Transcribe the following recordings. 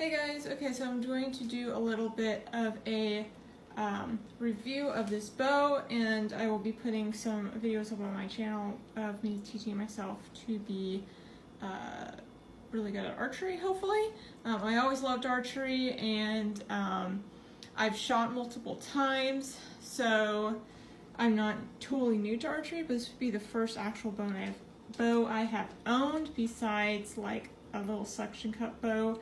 Hey guys, okay, so I'm going to do a little bit of a review of this bow, and I will be putting some videos up on my channel of me teaching myself to be really good at archery, hopefully. I always loved archery, and I've shot multiple times, so I'm not totally new to archery, but this would be the first actual bow I have owned, besides like a little suction cup bow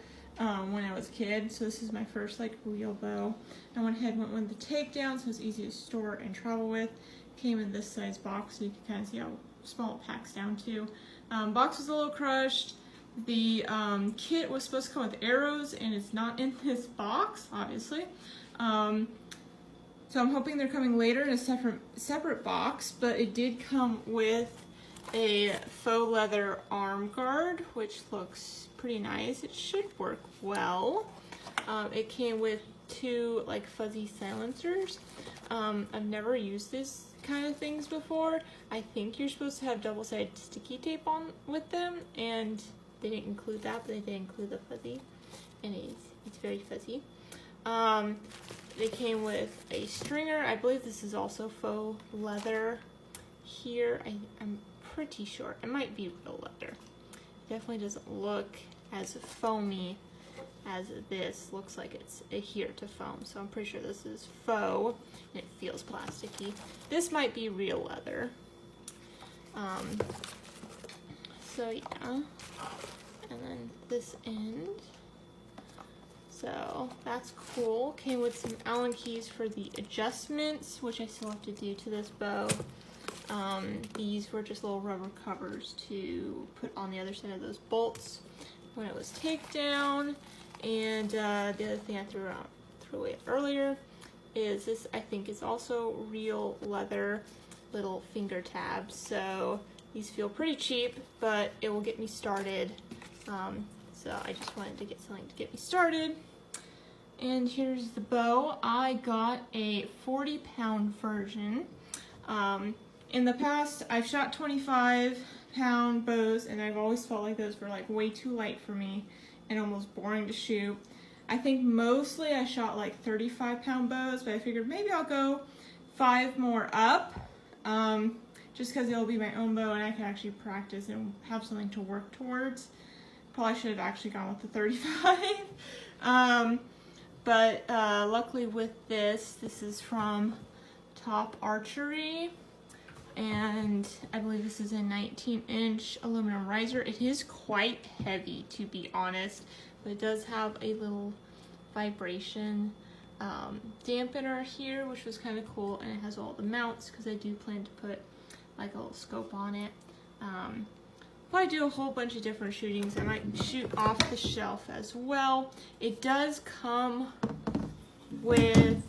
when I was a kid. So this is my first like real bow. I went ahead and went with the takedown, so it's easy to store and travel with. Came in this size box, so you can kind of see how small it packs down to. Box was a little crushed. The kit was supposed to come with arrows, and it's not in this box, obviously. So I'm hoping they're coming later in a separate box, but it did come with a faux leather arm guard, which looks pretty nice. It should work well. It came with two like fuzzy silencers. I've never used this kind of things before. I think you're supposed to have double-sided sticky tape on with them, and they didn't include that, but they did include the fuzzy, and it's very fuzzy. They came with a stringer. I believe this is also faux leather here. I'm pretty sure. It might be real leather. Definitely doesn't look as foamy as this. Looks like it's adhered to foam, so I'm pretty sure this is faux, and it feels plasticky. This might be real leather. So yeah, and then this end. So that's cool. Came with some Allen keys for the adjustments, which I still have to do to this bow. These were just little rubber covers to put on the other side of those bolts when it was takedown. And the other thing I threw away earlier is this. I think is also real leather little finger tabs. So these feel pretty cheap, but it will get me started. So I just wanted to get something to get me started. And here's the bow. I got a 40-pound version. In the past, I've shot 25-pound bows, and I've always felt like those were like way too light for me and almost boring to shoot. I think mostly I shot like 35-pound bows, but I figured maybe I'll go 5 more up, just because it'll be my own bow and I can actually practice and have something to work towards. Probably should have actually gone with the 35. But luckily with this is from Top Archery, and I believe this is a 19-inch aluminum riser. It is quite heavy, to be honest, but it does have a little vibration dampener here, which was kind of cool, and it has all the mounts because I do plan to put like a little scope on it. But I do a whole bunch of different shootings. I might shoot off the shelf as well. It does come with,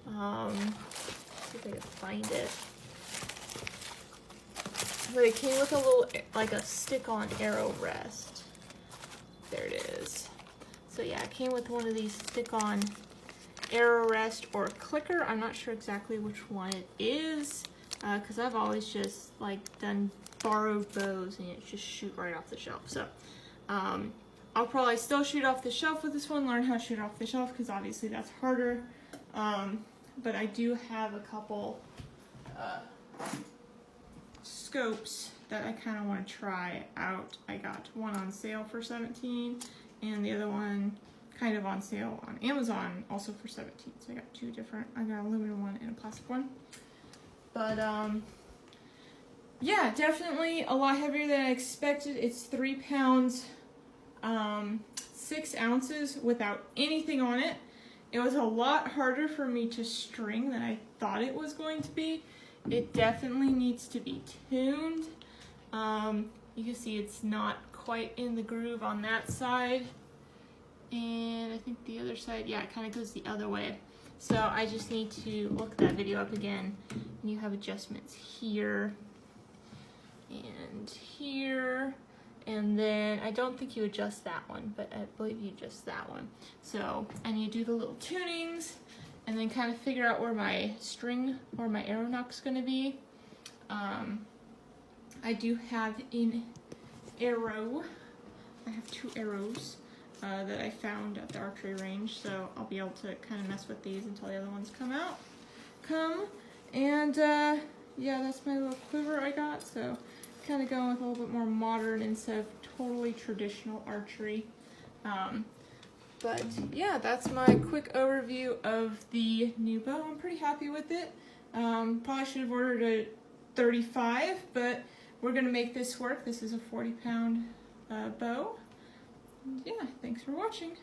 let's see if I can find it. But it came with a little, like a stick-on arrow rest. There it is. So yeah, it came with one of these stick-on arrow rest or clicker. I'm not sure exactly which one it is, because I've always just like done borrowed bows and it just shoot right off the shelf. So I'll probably still shoot off the shelf with this one, learn how to shoot off the shelf, because obviously that's harder. But I do have a couple scopes that I kind of want to try out. I got one on sale for $17 and the other one kind of on sale on Amazon also for $17. So I got two different. I got an aluminum one and a plastic one. But yeah, definitely a lot heavier than I expected. It's 3 pounds, 6 ounces without anything on it. It was a lot harder for me to string than I thought it was going to be. It definitely needs to be tuned. You can see it's not quite in the groove on that side. And I think the other side, yeah, it kind of goes the other way. So I just need to look that video up again. And you have adjustments here and here, and then I don't think you adjust that one, but I believe you adjust that one. So I need to do the little tunings and then kind of figure out where my string or my arrow nock's going to be. I do have an arrow. I have 2 arrows that that I found at the archery range, so I'll be able to kind of mess with these until the other ones come. And yeah, that's my little quiver I got, so kind of going with a little bit more modern instead of totally traditional archery. But yeah, that's my quick overview of the new bow. I'm pretty happy with it. Probably should have ordered a 35, but we're gonna make this work. This is a 40-pound bow. Yeah, thanks for watching.